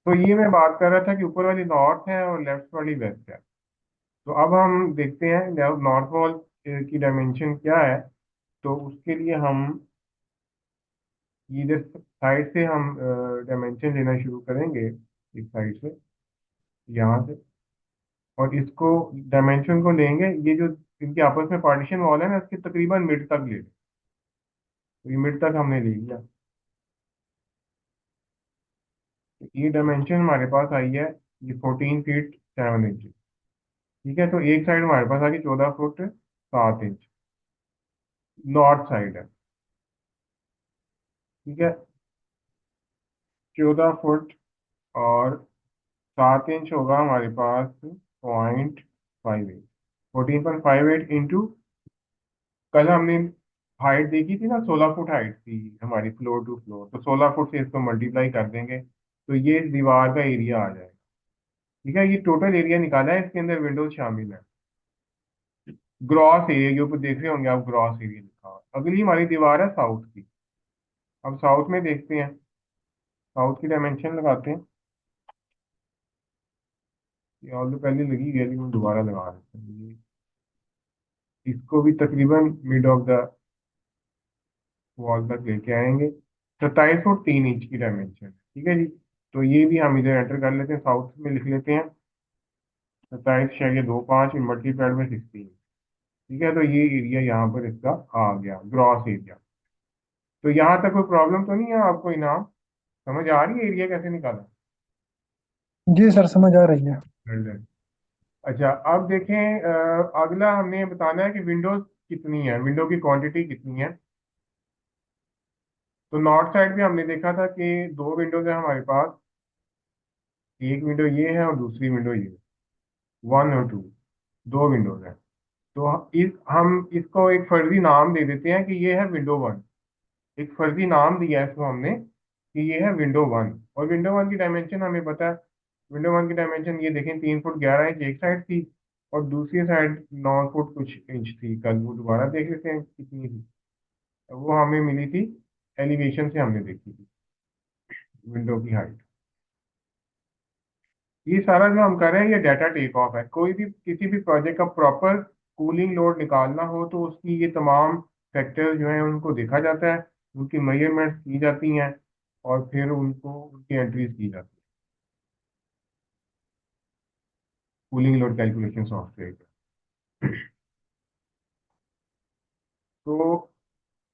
तो ये मैं बात कर रहा था कि ऊपर वाली नॉर्थ है और लेफ्ट वाली वेस्ट है। तो अब हम देखते हैं नॉर्थ वॉल की डायमेंशन क्या है। तो उसके लिए हम इधर साइड से हम डायमेंशन लेना शुरू करेंगे, इस साइड से, यहाँ से। और इसको डायमेंशन को लेंगे, ये जो इनके आपस में पार्टीशन वॉल है ना, इसके तकरीबन मिड तक ले लें। तो ये मिड तक हमने ले लिया। तो ये डायमेंशन हमारे पास आई है, ये 14 फीट 7 इंच। ठीक है, तो एक साइड हमारे पास आ गई 14 फुट 7 इंच, नॉर्थ साइड है। ठीक है, 14 फुट और 7 इंच होगा हमारे पास 0.58, 14.58 इंटू, कल हमने हाइट देखी थी ना, 16 फुट हाइट थी हमारी फ्लोर टू फ्लोर, तो 16 फुट से इसको मल्टीप्लाई कर देंगे तो ये दीवार का एरिया आ जाएगा। ठीक है, ये टोटल एरिया निकाला है, इसके अंदर विंडोज शामिल है। ग्रॉस एरिया के ऊपर देख रहे होंगे आप, ग्रॉस एरिया लिखा हुआ। अगली हमारी दीवार है साउथ की। अब साउथ में देखते हैं, साउथ की डायमेंशन लगाते हैं। ये ऑल्रेडी पहले लगी हुई है, लेकिन दोबारा लगा देते हैं। इसको भी तकरीबन मिड ऑफ द वॉल तक लेके आएंगे। 27 फुट 3 इंच की डायमेंशन, ठीक है जी। तो ये भी हम इधर एंटर कर लेते हैं, साउथ में लिख लेते हैं 27 × 2 5 मल्टीप्लाइड बाई 16। ठीक है, तो ये एरिया यहाँ पर इसका आ गया, ग्रॉस एरिया। तो यहाँ तक कोई प्रॉब्लम तो नहीं है आपको? इनाम समझ आ रही है एरिया कैसे निकाला? जी सर, समझ आ रही है। Well, अच्छा, अब देखें, अगला हमने ये बताना है कि विंडोज कितनी है, विंडो की क्वांटिटी कितनी है। तो नॉर्थ साइड पे हमने देखा था कि दो विंडोज है हमारे पास, एक विंडो ये है और दूसरी विंडो ये है। 1 और 2, दो विंडोज हैं। तो हम इसको एक फर्जी नाम दे देते हैं कि ये है विंडो 1। एक फर्जी नाम दिया है इसको हमने कि ये है विंडो 1। और विंडो 1 की डायमेंशन हमें पता है। विंडो 1 की डायमेंशन ये देखें, 3 फुट 11 इंच एक साइड थी और दूसरी साइड 9 फुट कुछ इंच थी। कल वो दोबारा देख लेते हैं कितनी थी। वो हमें मिली थी, एलिवेशन से हमने देखी थी विंडो की हाइट। ये सारा जो हम कर रहे हैं ये डाटा टेक ऑफ है। कोई भी किसी भी प्रोजेक्ट का प्रॉपर कूलिंग लोड निकालना हो तो उसकी ये तमाम फैक्टर जो हैं उनको देखा जाता है, उनकी मेजरमेंट्स की जाती हैं और फिर उनको उनकी एंट्रीज की जाती है कूलिंग लोड कैलकुलेशन सॉफ्टवेयर पे। तो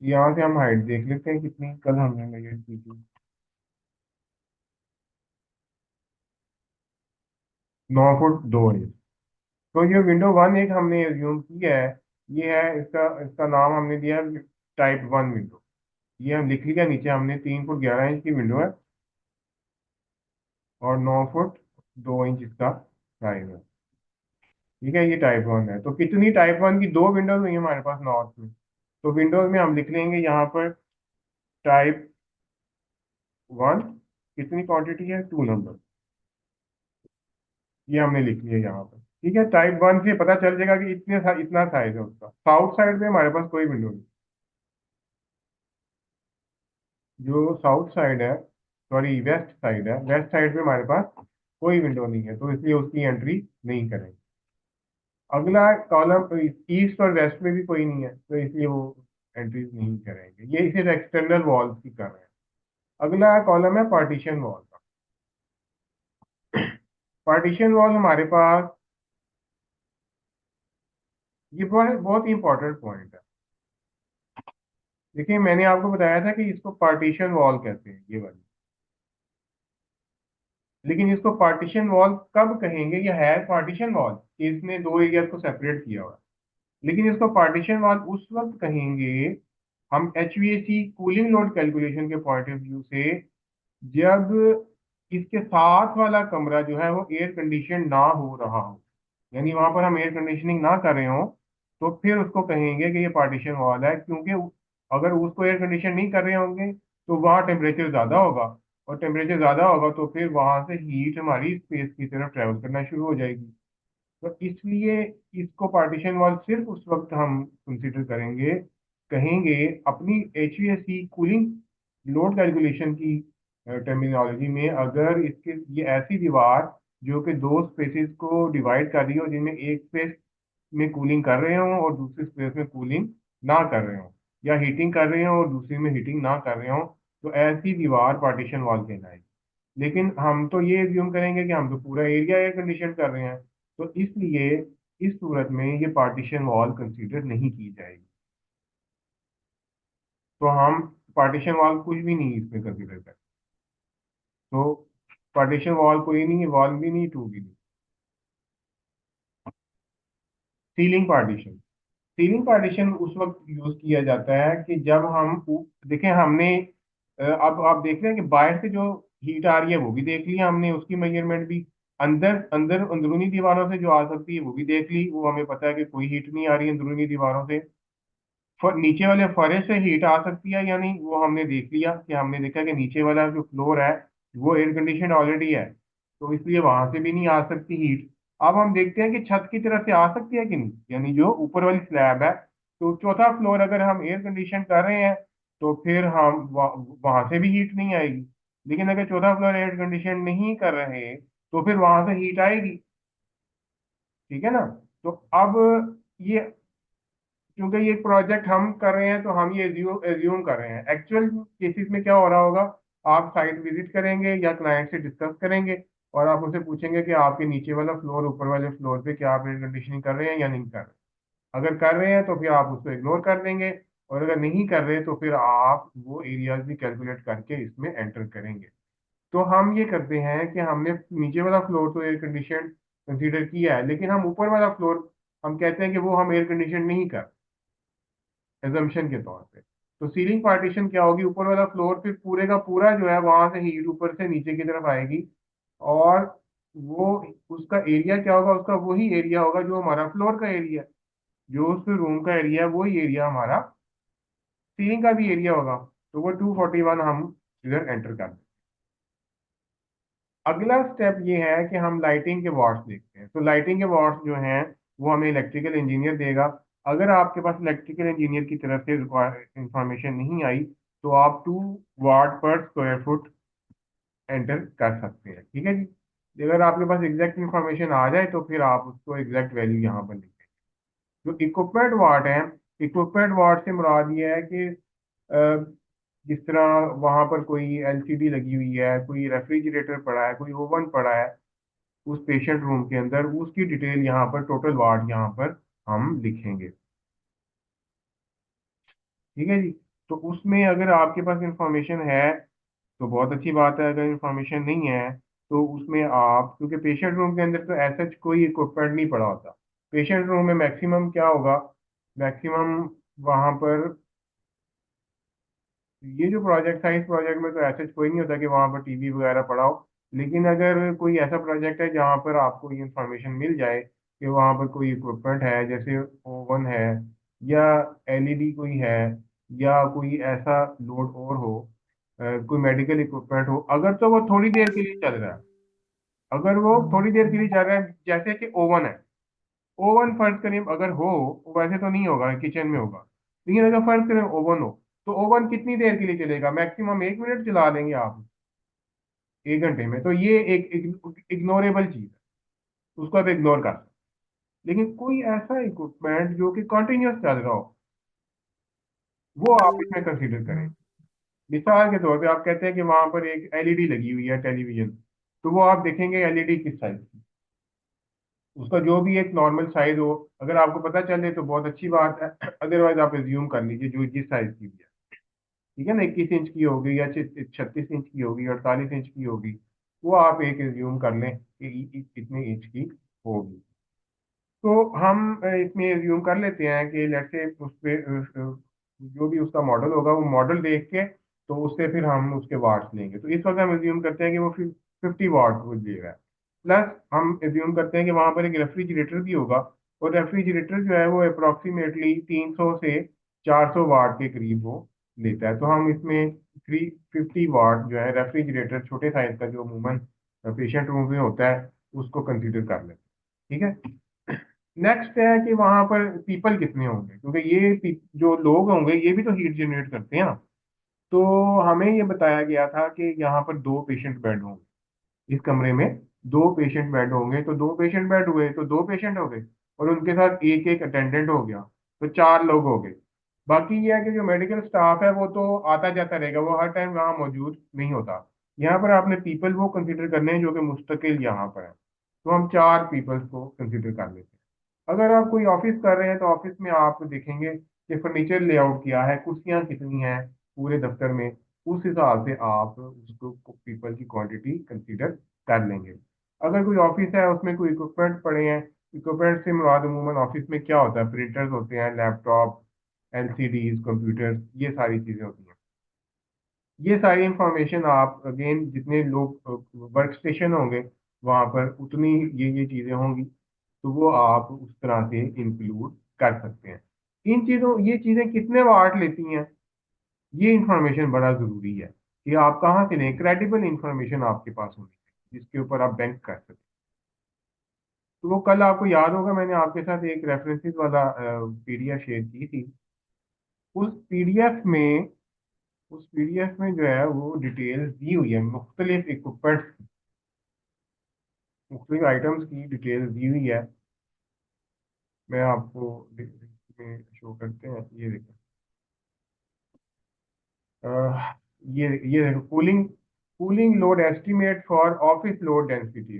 यहाँ से हम हाइट देख लेते हैं कितनी कल हमने मेजर की थी। 9 फुट 2 इंच। तो ये विंडो 1 एक हमने एज्यूम की है, ये है इसका इसका नाम हमने दिया है टाइप 1 विंडो। ये हम लिख लिया नीचे हमने, 3 फुट 11 इंच की विंडो है और 9 फुट 2 इंच इसका साइज है। ठीक है, ये टाइप 1 है। तो कितनी टाइप 1 की दो विंडोज हुई हमारे पास नॉर्थ में। तो विंडोज में हम लिख लेंगे यहाँ पर टाइप 1 कितनी क्वांटिटी है, 2 नंबर। ये हमने लिख लिया यहाँ पर। ठीक है, टाइप 1 से पता चल जाएगा कि इतना साइज है उसका। साउथ साइड में हमारे पास कोई विंडो नहीं, जो साउथ साइड है, सॉरी वेस्ट साइड है, वेस्ट साइड में हमारे पास कोई विंडो नहीं है, तो इसलिए उसकी एंट्री नहीं करेंगे। अगला कॉलम, ईस्ट और वेस्ट में भी कोई नहीं है, तो इसलिए वो एंट्रीज नहीं करेंगे। ये सिर्फ एक्सटर्नल वॉल्स की कर रहे हैं। अगला कॉलम है पार्टीशन वॉल का। पार्टीशन वॉल हमारे पास, ये बहुत बहुत ही इंपॉर्टेंट पॉइंट है। देखिए, मैंने आपको बताया था कि इसको पार्टीशन वॉल कहते हैं, ये वाली। लेकिन इसको पार्टीशन वॉल कब कहेंगे? ये है पार्टीशन वॉल, इसने दो एरिया को सेपरेट किया हुआ है। लेकिन इसको पार्टीशन वॉल उस वक्त कहेंगे हम एचवीएसी कूलिंग लोड कैलकुलेशन के पॉइंट ऑफ व्यू से, जब इसके साथ वाला कमरा जो है वो एयर कंडीशन ना हो रहा हो, यानी वहां पर हम एयर कंडीशनिंग ना कर रहे हो, तो फिर उसको कहेंगे कि ये पार्टीशन वॉल है। क्योंकि अगर उसको एयर कंडीशन नहीं कर रहे होंगे तो वहाँ टेम्परेचर ज़्यादा होगा, और टेम्परेचर ज़्यादा होगा तो फिर वहां से हीट हमारी स्पेस की तरफ ट्रेवल करना शुरू हो जाएगी। तो इसलिए इसको पार्टीशन वॉल सिर्फ उस वक्त हम कंसिडर करेंगे, कहेंगे अपनी एचवीएसी कूलिंग लोड कैलकुलेशन की टर्मिनोलॉजी में, अगर इसके ये ऐसी दीवार जो कि दो स्पेसेस को डिवाइड कर रही हो, जिनमें एक स्पेस में कूलिंग कर रहे हो और दूसरी स्पेस में कूलिंग ना कर रहे हो, या हीटिंग कर रहे हो और दूसरी में हीटिंग ना कर रहे हो, तो ऐसी दीवार पार्टीशन वॉल कहलाएगी। लेकिन हम तो ये एज्यूम करेंगे कि हम तो पूरा एरिया एयर कंडीशन कर रहे हैं, तो इसलिए इस सूरत में ये पार्टीशन वॉल कंसीडर नहीं की जाएगी। तो हम पार्टीशन वॉल कुछ भी नहीं इसमें कंसीडर करें। तो पार्टीशन वॉल कोई नहीं है, वॉल भी नहीं, टू भी नहीं। सीलिंग पार्टीशन, सीलिंग पार्टीशन उस वक्त यूज किया जाता है कि जब हम देखें हमने अब आप देख रहे हैं कि बाहर से जो हीट आ रही है वो भी देख लिया हमने, उसकी मेजरमेंट भी अंदर अंदर अंदरूनी दीवारों से जो आ सकती है वो भी देख ली, वो हमें पता है कि कोई हीट नहीं आ रही है अंदरूनी दीवारों से। नीचे वाले फर्श से हीट आ सकती है या नहीं वो हमने देख लिया, कि हमने देखा कि नीचे वाला जो फ्लोर है वो एयर कंडीशन ऑलरेडी है, तो इसलिए वहां से भी नहीं आ सकती हीट। अब हम देखते हैं कि छत की तरफ से आ सकती है कि नहीं, यानी जो ऊपर वाली स्लैब है, तो चौथा फ्लोर अगर हम एयर कंडीशन कर रहे हैं तो फिर हम वहां से भी हीट नहीं आएगी। लेकिन अगर चौथा फ्लोर एयर कंडीशन नहीं कर रहे तो फिर वहां से हीट आएगी। ठीक है ना। तो अब ये, क्योंकि ये प्रोजेक्ट हम कर रहे हैं तो हम ये एज्यूम कर रहे हैं, एक्चुअल केसेस में क्या हो रहा होगा, आप साइट विजिट करेंगे या क्लाइंट से डिस्कस करेंगे और आप उनसे पूछेंगे कि आपके नीचे वाला फ्लोर ऊपर वाले फ्लोर पे क्या आप एयर कंडीशनिंग कर रहे हैं या नहीं कर रहे। अगर कर रहे हैं तो फिर आप उसको इग्नोर कर देंगे, और अगर नहीं कर रहे तो फिर आप वो एरियाज भी कैलकुलेट करके इसमें एंटर करेंगे। तो हम ये करते हैं कि हमने नीचे वाला फ्लोर तो एयर कंडीशन कंसीडर किया है, लेकिन हम ऊपर वाला फ्लोर हम कहते हैं कि वो हम एयर कंडीशन नहीं कर, एजम्पशन के तौर पे। तो सीलिंग पार्टीशन क्या होगी, ऊपर वाला फ्लोर फिर पूरे का पूरा जो है वहां से हीट ऊपर से नीचे की तरफ आएगी, और वो उसका एरिया क्या होगा, उसका वही एरिया होगा जो हमारा फ्लोर का एरिया, जो उस रूम का एरिया है वही एरिया हमारा सीलिंग का भी एरिया होगा। तो वो 241 हम इधर एंटर कर दें। अगला स्टेप ये है कि हम लाइटिंग के वाट्स देखते हैं। तो लाइटिंग के वाट्स जो हैं वो हमें इलेक्ट्रिकल इंजीनियर देगा। अगर आपके पास इलेक्ट्रिकल इंजीनियर की तरफ से इंफॉर्मेशन नहीं आई तो आप 2 वाट पर स्क्वायर फुट एंटर कर सकते हैं। ठीक है जी। अगर आपके पास एग्जैक्ट इंफॉर्मेशन आ जाए तो फिर आप उसको एग्जैक्ट वैल्यू यहाँ पर लिखें। जो इक्विपमेंट वाट है, इक्विपमेंट वाट से मुराद ये है कि जिस तरह वहां पर कोई एलसीडी लगी हुई है, कोई रेफ्रिजरेटर पड़ा है, कोई ओवन पड़ा है उस पेशेंट रूम के अंदर, उसकी डिटेल यहाँ पर टोटल वार्ड यहाँ पर हम लिखेंगे। ठीक है जी। तो उसमें अगर आपके पास इंफॉर्मेशन है तो बहुत अच्छी बात है, अगर इंफॉर्मेशन नहीं है तो उसमें आप, क्योंकि पेशेंट रूम के अंदर तो ऐसा कोई इक्विपमेंट नहीं पड़ा होता। पेशेंट रूम में मैक्सिमम क्या होगा, मैक्सिमम वहां पर, ये जो प्रोजेक्ट था इस प्रोजेक्ट में तो ऐसा कोई नहीं होता कि वहां पर टीवी वगैरह पड़ा हो। लेकिन अगर कोई ऐसा प्रोजेक्ट है जहाँ पर आपको ये इंफॉर्मेशन मिल जाए कि वहां पर कोई इक्विपमेंट है, जैसे ओवन है या एलईडी कोई है या कोई ऐसा लोड और हो, कोई मेडिकल इक्विपमेंट हो, अगर तो वो थोड़ी देर के लिए चल रहा है, अगर वो थोड़ी देर के लिए चल रहा है, जैसे कि ओवन है, ओवन फर्ज करें अगर हो, वैसे तो नहीं होगा, किचन में होगा, लेकिन अगर फर्ज करें ओवन हो, तो ओवन कितनी देर के लिए चलेगा, मैक्सिमम 1 मिनट चला लेंगे आप 1 घंटे में, तो ये एक इग्नोरेबल चीज है, उसको आप इग्नोर कर सकते हैं। लेकिन कोई ऐसा इक्विपमेंट जो कि कंटिन्यूअस चल रहा हो, वो आप इसमें कंसीडर करें। मिसाल के तौर पे आप कहते हैं कि वहां पर एक एलईडी लगी हुई है, टेलीविजन, तो वो आप देखेंगे एलईडी किस साइज की, उसका जो भी एक नॉर्मल साइज हो, अगर आपको पता चले तो बहुत अच्छी बात है, अदरवाइज आप एज्यूम कर लीजिए जो जिस साइज की भी है। ठीक है ना, 21 इंच की होगी या 36 इंच की होगी, 48 इंच की होगी, वो आप एक एज्यूम कर लें कि इतने इंच की होगी। तो हम इसमें एज्यूम कर लेते हैं कि लेट से उस पे जो भी उसका मॉडल होगा वो मॉडल देख के तो उससे फिर हम उसके वाट्स लेंगे। तो इस वक्त हम एज्यूम करते हैं कि वो 50 वाट वो ले रहा है। प्लस हम एज्यूम करते हैं कि वहां पर एक रेफ्रिजरेटर भी होगा, और रेफ्रिजरेटर जो है वो अप्रोक्सीमेटली 300 से 400 वाट के करीब वो लेता है। तो हम इसमें 350 वाट जो है रेफ्रिजरेटर, छोटे साइज का जो अमूमन पेशेंट रूम में होता है, उसको कंसिडर कर लेते हैं। ठीक है। नेक्स्ट है कि वहां पर पीपल कितने होंगे, क्योंकि ये जो लोग होंगे ये भी तो हीट जनरेट करते हैं ना। तो हमें ये बताया गया था कि यहाँ पर 2 पेशेंट बेड होंगे, इस कमरे में 2 पेशेंट बेड होंगे, तो 2 पेशेंट बेड हुए तो 2 पेशेंट हो गए, और उनके साथ एक एक अटेंडेंट हो गया, तो 4 लोग हो गए। बाकी ये है कि जो मेडिकल स्टाफ है वो तो आता जाता रहेगा, वो हर टाइम वहाँ मौजूद नहीं होता। यहाँ पर आपने पीपल वो कंसिडर करने हैं जो कि मुस्तकिल यहाँ पर है, तो हम 4 पीपल्स को कंसिडर कर लेते हैं। अगर आप कोई ऑफिस कर रहे हैं तो ऑफिस में आप देखेंगे कि फर्नीचर लेआउट क्या है, कुर्सियां कितनी हैं पूरे दफ्तर में, उस हिसाब से आप उसको पीपल की क्वांटिटी कंसीडर कर लेंगे। अगर कोई ऑफिस है उसमें कोई इक्विपमेंट पड़े हैं, इक्विपमेंट से मुराद अमूमन ऑफिस में क्या होता है, प्रिंटर्स होते हैं, लैपटॉप, एलसीडीज, कंप्यूटर्स, ये सारी चीजें होती हैं। ये सारी इंफॉर्मेशन आप अगेन जितने लोग वर्क स्टेशन होंगे वहां पर उतनी ये चीजें होंगी, तो वो आप उस तरह से इंक्लूड कर सकते हैं। ये चीजें कितने वाट लेती हैं, ये इंफॉर्मेशन बड़ा जरूरी है कि आप कहाँ से लें, क्रेडिबल इंफॉर्मेशन आपके पास होनी चाहिए जिसके ऊपर आप बैंक कर सकें। तो वो कल आपको याद होगा मैंने आपके साथ एक रेफरेंसेस वाला पीडीएफ शेयर की थी। उस पीडीएफ में उस पीडीएफ में जो है वो डिटेल्स दी हुई है, मुख्तलिफ इक्विपमेंट्स, मुख्तलिफ आइटम्स की डिटेल्स दी हुई है। मैं आपको में शो करते हैं, ये देखो। अह, ये देखो, cooling cooling load estimate for office load density,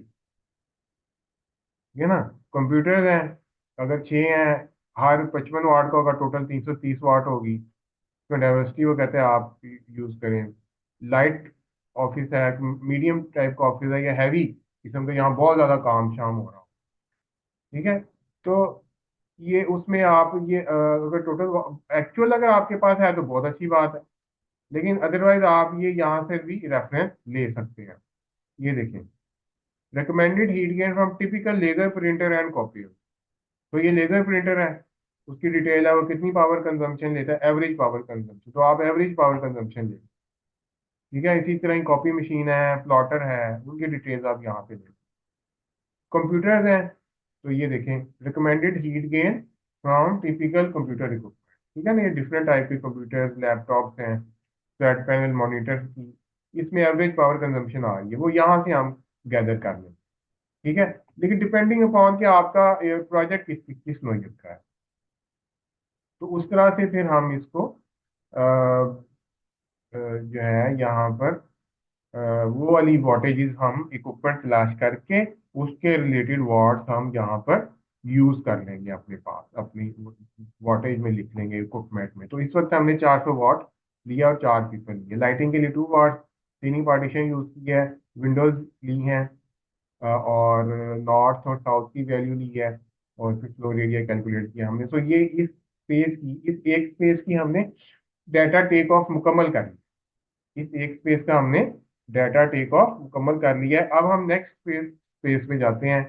ये ना कंप्यूटर्स हैं, अगर 6 हैं, हर 55 वाट का होगा, टोटल 330 वाट होगी, तो डाइवर्सिटी वो कहते हैं आप यूज करें। लाइट ऑफिस है, मीडियम टाइप का ऑफिस है, या हैवी किस्म का, यहाँ बहुत ज्यादा काम शाम हो रहा हो, ठीक है। तो ये उसमें आप अगर टोटल एक्चुअल अगर आपके पास है तो बहुत अच्छी बात है, लेकिन अदरवाइज आप ये यहाँ से भी रेफरेंस ले सकते हैं। ये देखें, recommended heat gain from typical laser printer and copy. तो ये लेजर प्रिंटर है, उसकी डिटेल है, वो कितनी पावर कंजम्पशन लेता है, एवरेज पावर कंजम्पशन, तो आप एवरेज पावर कंजम्पशन ले, ठीक है। इसी तरह कॉपी मशीन है, प्लॉटर है, उनकी डिटेल्स आप यहाँ पे देखें। कंप्यूटर्स हैं, तो ये देखें, recommended heat gain from typical computer equipment, ठीक है ना, ये डिफरेंट टाइप के कंप्यूटर्स, लैपटॉप्स हैं, फ्लैट पैनल मॉनिटर्स की, इसमें एवरेज पावर कंजम्पशन आ रही है, वो यहाँ से हम गैदर कर लें, ठीक है। लेकिन डिपेंडिंग अपॉन कि आपका प्रोजेक्ट किस नोयत का है, तो उस तरह से फिर हम इसको जो है यहाँ पर वो वाली वॉटेजेस हम इक्विपमेंट तलाश करके उसके रिलेटेड वाट्स हम यहाँ पर यूज कर लेंगे, अपने पास अपनी वॉटेज में लिख लेंगे इक्विपमेंट में। तो इस वक्त हमने 400 वाट लिया और 4 पीपल लिए, लाइटिंग के लिए 2 वाट, सीलिंग पार्टीशन यूज की है, विंडोज ली हैं, और नॉर्थ और साउथ की वैल्यू ली है, और फिर फ्लोर एरिया कैलकुलेट किया हमने। तो ये इस एक स्पेस की हमने डाटा टेक ऑफ मुकम्मल कर ली, इस एक स्पेस का हमने डाटा टेक ऑफ मुकम्मल कर लिया है। अब हम नेक्स्ट स्पेस स्पेस पे जाते हैं,